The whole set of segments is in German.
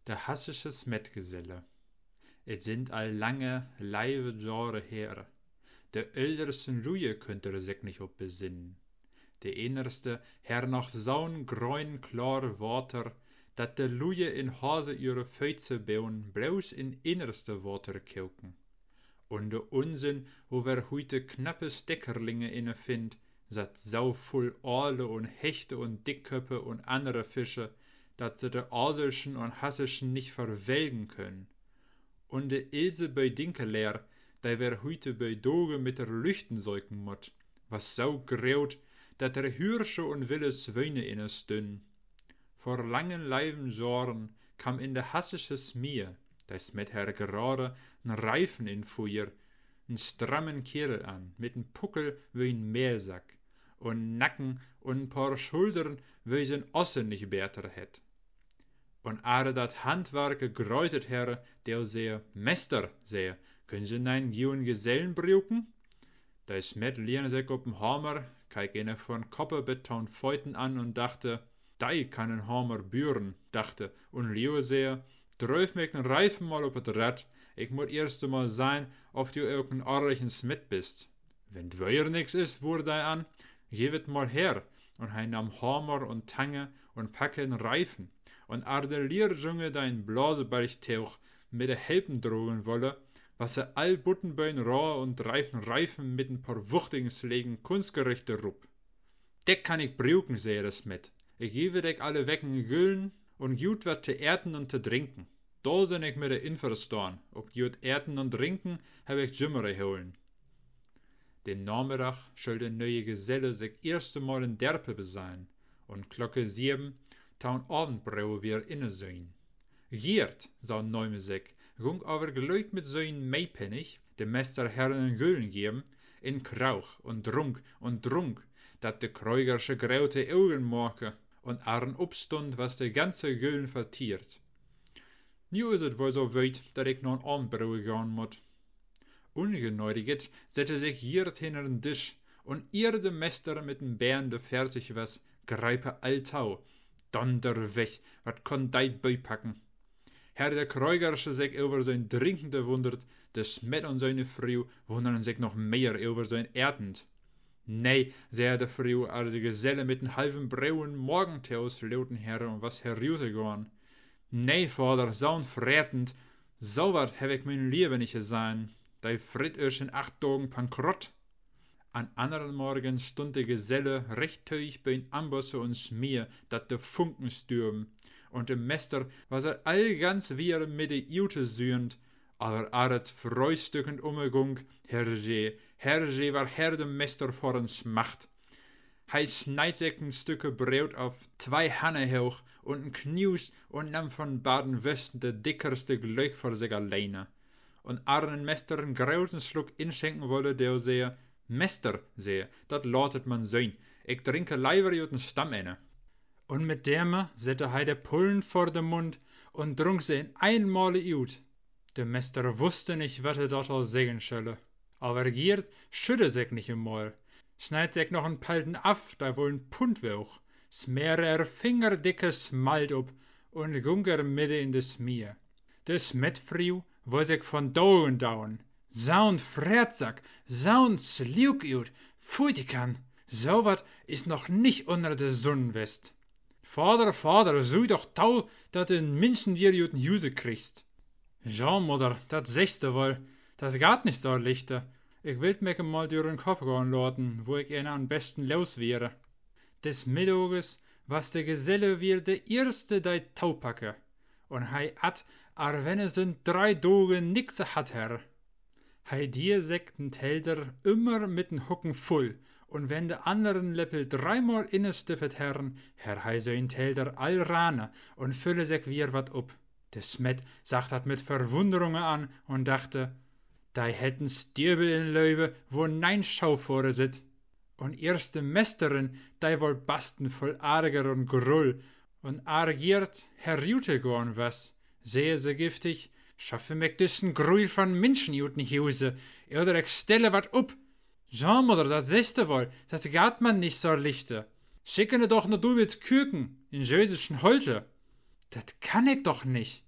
Der hassisches Metgeselle. Et sind all lange, leive Jahre her. Der ältersten Luje könnt sich nicht op besinnen. Der innerste her noch saun groin klare Water, dat de Luje in Hase ihre Föitze bauen, bloß in innerste Water kauken. Und de Unsinn, wo wer heute knappe Steckerlinge inne find, sat sau voll Aale und Hechte und Dickköppe und andere Fische, dat se de Aselschen und Hassischen nicht verwelgen können. Und de Ilse bei Dinkeleer, da wer heute bei Doge mit der Lüchten säuken mott, was sau graut, dat der Hirsche und wilde Schweine inne stünn. Vor langen leiben Jahren kam in de hassisches Meer, das mit her gerade n Reifen in Feuer, n strammen Kerl an, mit n Puckel wie n Mehlsack, und Nacken und n paar Schultern wie sen Osse nicht bärter hätt. Und are dat Handwerke gräutet her, der sehe, Mester, sehe, können sie nein jungen Gesellen brauchen? Da is met lehne sich op'n Hammer, kijk eine von Kopperbeton Feuten an und dachte, dei kann n Hammer büren, dachte, und Leo sehe, dräuf mich n Reifen mal op het Rad, ich muss erst mal sein, ob du irgendein ordentlichen Smit bist. Wenn dweier nix is, wurde er an, gib et mal her, und hij nahm Hammer und Tange und packe n Reifen, und ar der Lehrjunge dein Blasebergtauch mit der Helpen drogen wolle, was er all Buttenbein rohr und Reifen mit n paar wuchtigen Schlägen kunstgerechte rupp. Deck kann ich brauchen, sehe das mit. Ich gebe deck alle Wecken Güllen und gut wat te erten und te trinken. Da sind ich mit der Inverstorn. Ob gut erten und trinken, hab ich Jimmere holen. Den Nachmittag soll der neue Geselle sich erste Mal in Derpe besein und Glocke 7 taun Abendbrau wieder inne sein. Giert, sau Neume sich, gung aber gleich mit so'n Meipennig, dem Meister Herren Güllen geben, in Krauch und Drunk, dat de Kreugersche graute Augen morke und arn opstund, was de ganze Güllen vertiert. Nu is het wohl so weit, dat ich noch Abendbrau gehen mut. Ungeneudiget sette sich Giert hinter den Tisch und ihr de Meister mit den Bären de fertig was, greipe alltau. Donder weg, wat kon dei beipacken? Herr der Kreugersche sich über sein Trinkende wundert, de Smet und seine Frau wundern sich noch mehr über sein Erdend. Nee, sehr der Frau, als die Geselle mit den halben Brauen Morgentaus lauten her und was herausgegangen. Nee, Vater, saun frätend, so wat hab ich mein Leben nicht gesehen. Dei fritt euch in 8 Tagen bankrott. An anderen Morgen stund de Geselle recht teuig bei den Ambosse und Schmier, dat de Funken stürmen. Und dem Mester was all ganz wieder mit de Jute sühend, aber aret freustückend umgegung, Herrje war Herr dem Mester vor uns Macht. Hij schneid sich ein Stücke Brot auf 2 Hanne hoch und n Knius und nahm von Baden-Westen de dickerste Glöch vor sich alleine. Und arnen Mester n grauten Schluck inschenken wolle, der sehe, Mester, sehe, dat lautet man sein, ich trinke leiber juten Stamm inne. Und mit dem sette hij de Pullen vor dem Mund und trunk sie in einmale ut. Der Mester wusste nicht, wat dort all sagen solle. Aber Giert schütte sich nicht im Maul. Schneid sich noch n Palten af, da wohl n Pund weuch. Smere fingerdickes Malt ob und gunker mitte in des Meer. Des Metfriu wo sich von Dauen dauen. Saun Frätsack, saun Sliuk ut, Fuitikan. So wat is noch nicht unter de Sonnenwest. Vater, sui doch tau, dat du n Menschen dir juten Huse kriegst. Ja, Mutter, dat sechste wohl, das gaat nicht so lichte. Ich will mir mal durch den Kopf gehen lassen, wo ich ihnen am besten los wäre. Des Mittages was de Geselle wir de erste dei Taupacke. Und hei at, ar wenn es in 3 Tage nix hat her. Hei dir sekten Telder immer mit'n Hucken voll, und wenn de anderen Leppel 3-mal innestippet herren, hei sein Telder all rane und fülle sich wir wat up. De Smet sagt dat mit Verwunderung an und dachte, dei hätten Stirbel in Löwe, wo nein Schau vor sit. Und erste Mesterin, dei wohl basten voll Arger und Grull, und argiert herjute gorn was, sehe se giftig, schaffe mich düssen Grull von Menschenjuten Huse, oder ich stelle wat up. Ja, Mutter, dat sechste wohl, das gaat man nicht so lichte. Schickene doch nur du willst Küken, in jösischen Holte. Dat kann ich doch nicht.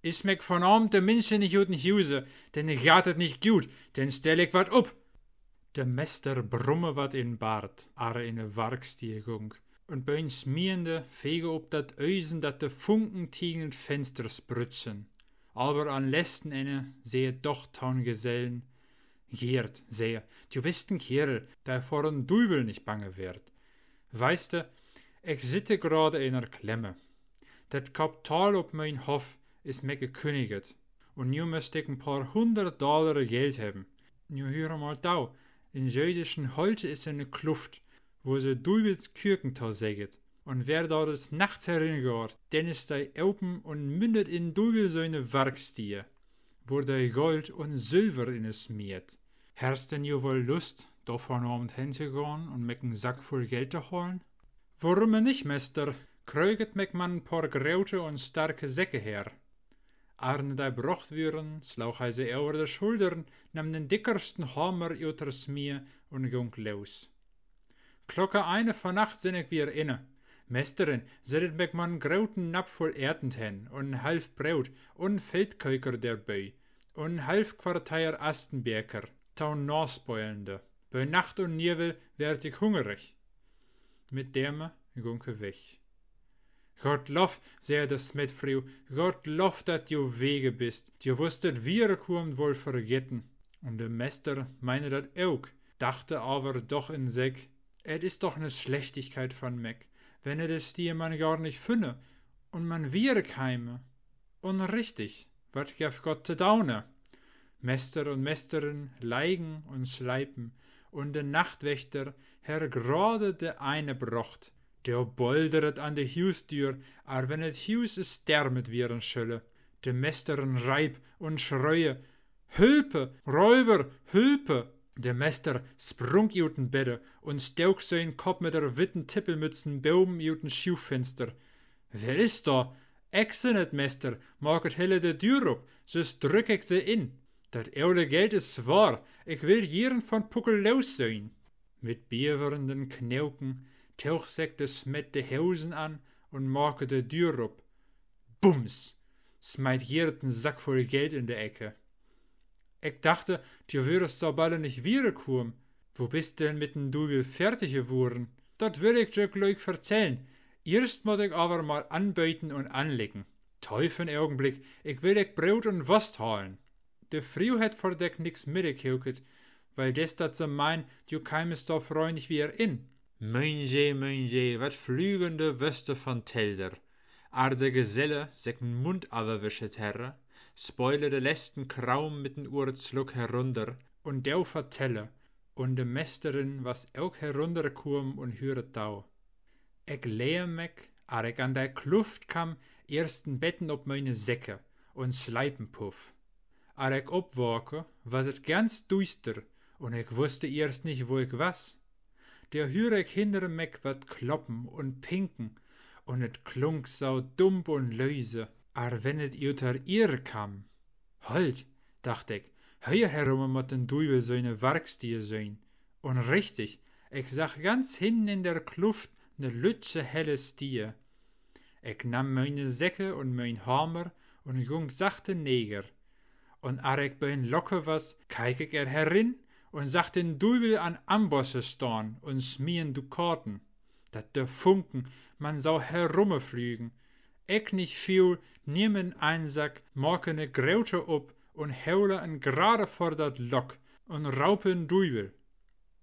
Is mek vanavond de mensen niet uit in huizen, denn gaat het niet goed, denn stel ik wat op. De mester brumme wat in baard, are in de werkstiegung, und bein smiende vege op dat uizen dat de funken tegen het venster sprutsen. Aber an letzten Ende sehe doch taun Gesellen. Geert, sehe, du bist ein Kerl, der vor een Dübel nicht bange wird. Weißt du, ich sitte gerade in einer Klemme. Dat Kapital op mein Hof is me gekündigt. Und nu müsst ich ein paar $100 Geld haben. Nu hör mal da, in jüdischen Holte is eine Kluft, wo se Dübels Kürkentau säget. Und wer da des Nachts heringeht, den ist der open und mündet in Dübel seine Werkstie, wo der Gold und Silber in es smiert. Herst denn jo wohl Lust, da vanavond hin zu gehen und mek einen Sack voll Geld zu holen? Warum nicht, Mester? Kreuget mek man ein paar grote und starke Säcke her. Arne der brocht würden, slauch hij ze over de Schultern, nam den dickersten Hammer ut der Smie und ging los. Klocke eine von Nacht sind ich wieder inne. Mesterin, settet mek man einen groten Napf voll Erden hin, und ein halb Brot, und ein Feldkeuker derbei, und ein halb Quartier Astenberger, taun nasbeulende. Bei Nacht und Nebel werd ich hungrig. Mit dem ging ich weg. Gott lof, zei de smetvrouw, Gott lof dat jo wege bist. Jo wusstet wiederkommen wohl vergetten. Und der Mester meine dat ook, dachte aber doch in sich, et is doch ne Schlechtigkeit von Meck, wenn es die man gar nicht finne, und man wiederkeime. Und richtig, wat gaf Gott te daune? Mester und Mesterin leigen und schleipen, und de Nachtwächter her grade de eine brocht. Der bolderet an de Huistür, ar wenn het Huis is stermet wieren schülle. De Mesteren reib und schreue, Hilpe, Räuber, Hilpe! De Mester sprung uten Bedde und steuk sein Kopf mit der witten Tippelmützen boven uten Schuffenster. Wer ist da? Ich sin het, Mester, mag het helle de Dür op, sus drück ich se in. Dat oude Geld is zwaar, ich will jieren von Puckel los sein. Mit beverenden Knauken tauch sich de Smet de Hausen an und mag de Dür op. Bums! Smeit jieren Sack voll Geld in de Ecke. Ich dachte, du würdest da bald nicht wiederkommen. Wo bist denn mit dem Dübel fertig geworden? Dat will ich dir gleich verzählen. Erst muss ich aber mal anbeuten und anlegen. Teufel Augenblick, ich will dich Brot und Wurst holen. De Frau hat vor dich nix mitgekauft, weil des dat ze mein, du keimest so freundlich wie in. Mein je, wat flügende Würste von Telder. Ar de Geselle secken Mund aberwischet herre, spoile de letzten Kraum mit den Urzluck herunter, und der vertelle, und de Mesterin was auch herunterkum und höret dau. Ich lehe mek, ar ich an der Kluft kam, ersten Betten op meine Säcke und Sleipenpuff. Ar ich opwake, was et ganz düster, und ich wusste erst nicht, wo ich was. Der hör ich hinter mek wat kloppen und pinken, und et klunk sau dumm und leise, ar wenn et uter ihr kam. Halt, dacht ich, heuer herum mot den Dübel so eine Werkstie sein. Und richtig, ich sag ganz hinten in der Kluft ne lütsche helle Stier. Ich nahm meine Säcke und mein Hammer und ging sachte neger. Und ar ich bein Locke was, kijk ich herin und sag den Dübel an Ambosse storn und smien Dukaten. Dat de Funken, man sau herumflügen. Ich nicht viel, niemen ein Sack, make ne Graute op und heule en gerade vor dat Lok und raupen Dübel.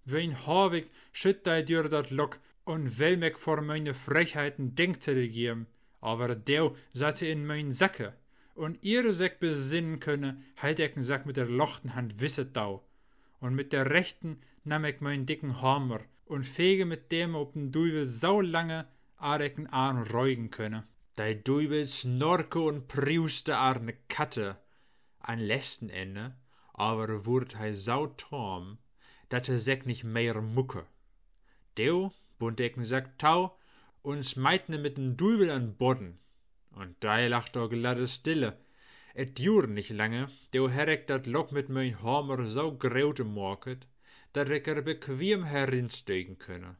Wen havig schütt dei dir dat Lok und will mich vor meine Frechheiten Denkzettel geben, aber der satte in mein Sacke. Und ihre Sack besinnen könne, halt ich den Sack mit der lochten Hand wisset dau. Und mit der rechten nahm ich meinen dicken Hammer und fege mit dem op den Dübel sau lange, ar ich den Arm reugen könne. Dei Dübel snorke und priuste ar ne Katte. An letzten Ende aber wurd hij sau taum, dat de Sack nicht mehr mucke. Deo bund ich den Sack tau und smeitne mit den Dübel an Bodden. Und da lacht auch gladde Stille. Et duurde nicht lange, deo her ik dat Lok mit mein Hammer so grote morket, dat ik bequem herinsteken könne.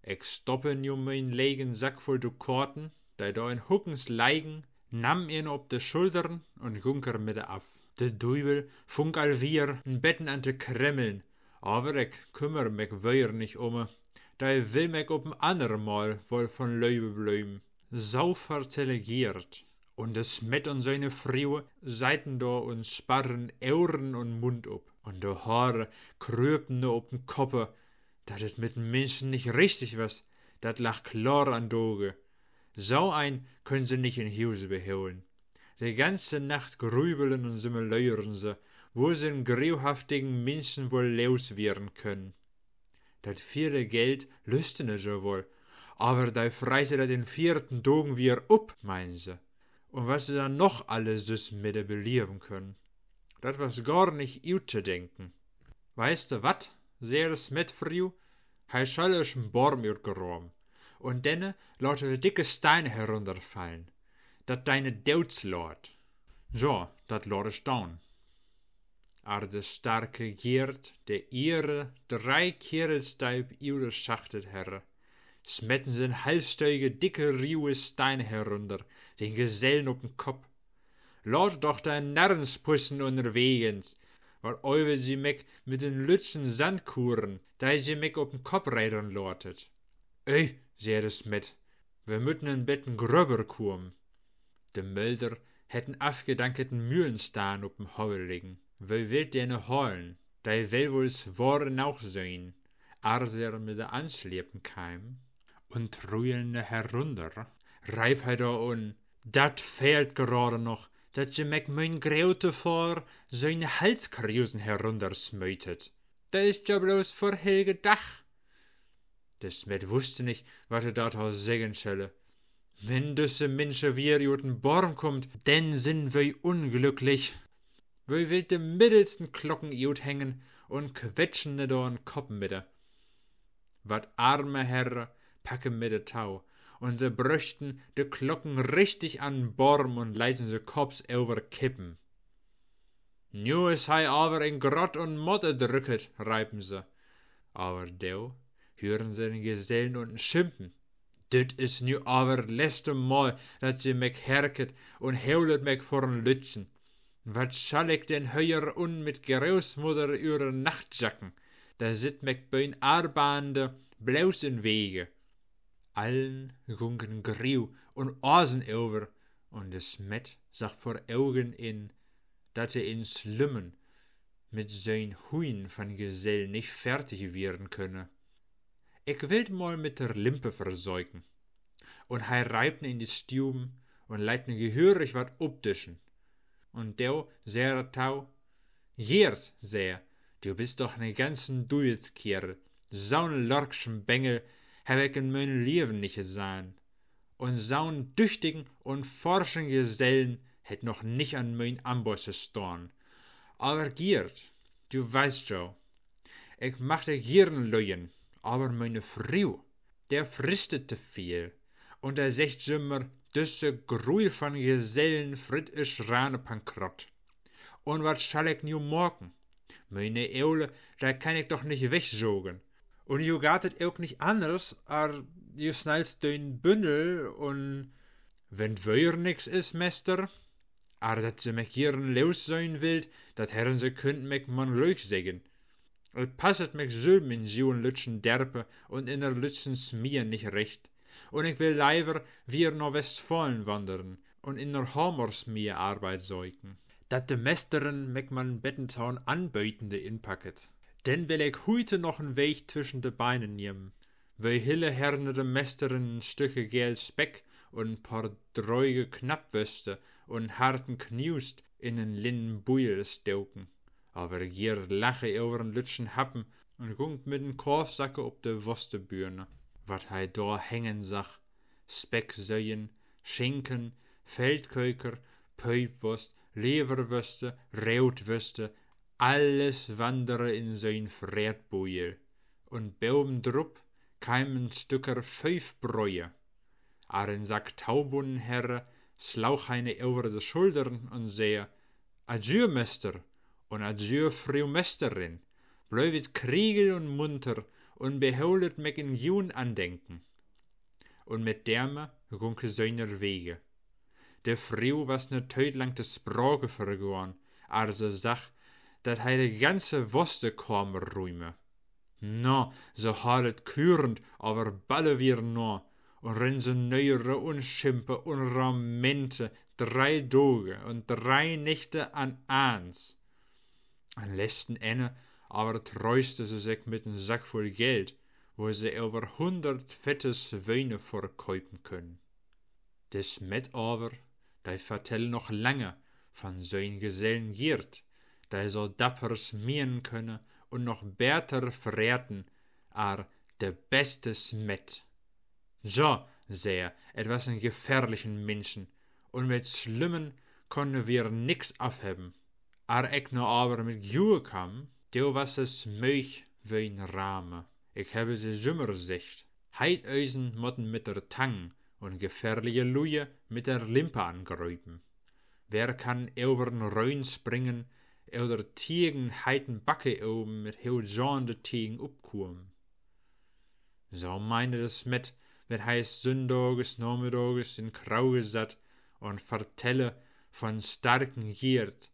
Ich stoppe nu mein legen Sack voll Dukaten, da in Huckens leigen, nam ihn op de Schultern und gunker mit af. De Duivel funk alweer een betten an te kremmeln, aber ik kümmer mich weer nicht da will mich op een ander Mal wohl von Leuwe bleiben. So vertelegiert. Und es met und seine Frau seiten da und sparren Ohren und Mund op. Und de Haare kröpten da op den Koppe, dat het mit den Menschen nicht richtig was, dat lag klar an Doge. So ein können sie nicht in Hause beholen. Die ganze Nacht grübeln und simulieren sie, wo sie in grauhaftigen Menschen wohl los werden können. Dat viele Geld lüsten sie wohl, aber da freisen sie den 4. Dogen wieder up, meinen sie. Und was sie dann noch alles süß mit belieben können. Dat was gar nicht ut zu denken. Weißt du wat, sehr es mit früh? Hei schallischen Baum geräumt. Und denne lauter de dicke Steine herunterfallen. Dat deine Deutz lord. So, dat lord is down. Ar de starke Giert, de ihre 3 Kerelstuip ihre schachtet herre. Smetten zijn halfstuige dicke ruwe Steine herunter, den Gesellen op den Kopf. Laut doch de Narrenspussen unterwegens, waar euwe sie meg mit den lütschen Sandkuren, da sie meg op den Kopf reiten lortet. Ey, zei de Smet, we mütten een betten gröber kommen. De Mölder hätten afgedanketen Mühlenstaan op dem Hauel liegen. We wilt dene holen, da will wohl's Worten auch sein, als mit de Anschleppen kam. Und ruelne herunter, reib hij da un. Dat fehlt gerade noch, dat je meg mein Graute vor seine Halskrusen heruntersmötet. Da ist ja bloß vor Helge Dach. Der Smet wusste nicht, wat dat sagen solle. Wenn düsse Menschen wir den Baum kommt, denn sind wir unglücklich. Wir will de mittelsten Glocken hängen und quetschen ne da n Koppen mit der. Wat arme Herre packen mit der Tau, und sie bröchten de Glocken richtig an Baum und leiten sie Kops over kippen. Nu is hei aber in Grott und Motte drücket, reipen sie. Aber deu hören sie den Gesellen unten schimpfen. Dit is nu aber letzte Mal, dat sie meg herket und heulet meg vor'n Lütschen. Wat schall ich denn heuer un mit Großmutter ihre Nachtjacken? Da sit meg bein Arbande bloß in Wege. Allen gunken griu und Osen over, und de Smet sag vor Augen in, dat in Slümmen mit sein Huin van Gesell nicht fertig werden könne. Ich will mal mit der Limpe versäugen. Und hei reibten in die Stuben und leitne gehörig wat optischen. Und der sehr tau, Jeers, sehr, du bist doch ne ganzen Duelskerl, so'n lorkschen Bengel hab ich in mein Leben nicht gesehen. Und so'n düchtigen und forschen Gesellen hätt noch nicht an mein Amboss gestorn. Aber Giert, du weißt jo, ich machte gieren Leuen, aber meine Frau, der fristete viel, und er sagt immer, düsse Gruhl von Gesellen frit isch rane Pankrott. Und wat schall ich nu morgen? Meine Eule, da kann ich doch nicht wegjogen. Und ju gatet auch nicht anders, ar ju schnallst den Bündel und wenn weur nix is, Mester, ar dat se mich hieren los sein wilt, dat herren se könnt mich man leuk sägen. Et passet mich sülben in sieuen Lütschen Derpe und in der Lütschen Smier nicht recht. Und ich will leiber wir nach Westfalen wandern und in der Homersmier Arbeit säugen. Dat de Mesteren mich man Bettenzaun anbeutende inpacket. Denn will ich heute noch einen Weg zwischen de Beinen nehmen. Weil hille herne de Mesteren ein Stücke gel Speck und ein paar dreuge Knappwürste und harten Knust in en linnen Buiel stoken. Aber gier lache over'n Lütschen Happen und gungt mit den Korfsacke op de Wostebühne. Wat hei da hängen sach, Specksäuen, Schinken, Feldköker, Pöipwurst, Leverwürste, Rautwürste, alles wandere in sein Frätbuiel. Und beoben drup keimen Stücker 5 Bräue. Aren Sack Taubundenherre slauch heine over de Schultern und sehe, Adieu, Mester, und adieu, Frau Mesterin, bleiwet kriegel und munter und behaulet meg in Jun andenken. Und mit derme gunke seiner Wege. De Frau was ne tijd lang de sprake vergoren, als ze zag dat hij de ganze Wostenkamer ruime. No, ze had het keurend over ballen weer na, en ren ze neuren en schimpen en ramenten 3 dagen en 3 Nächte an eins. Am letzten Ende aber treuste ze sich mit een Sack voll Geld, wo sie over 100 fette Schweine verkaufen können. Des Met aber, die vertellen noch lange von zijn Gesellen Giert, die so dapper smieren können und noch beter verräten, de beste Smet. So, sehr, etwas een gefährlichen Menschen, und mit Schlimmen können wir nix afheben. Ik nou aber mit Juhe kam, der was es möch wie ein Rame. Ich habe sie Summer gesagt. Heidösen motten mit der Tang und gefährliche Luje mit der Limpe angreifen. Wer kann übern Rhein springen, oder Tiegen heiten Backe oben mit hilzande Tiegen upkuren? So meinte das mit, wenn heißt Sündages, Nachmittages in Krau gesat und vertelle von starken Giert.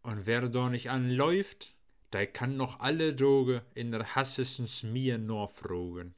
Und wer da nicht anläuft, der kann noch alle Tage in der hassesten Smier nachfragen.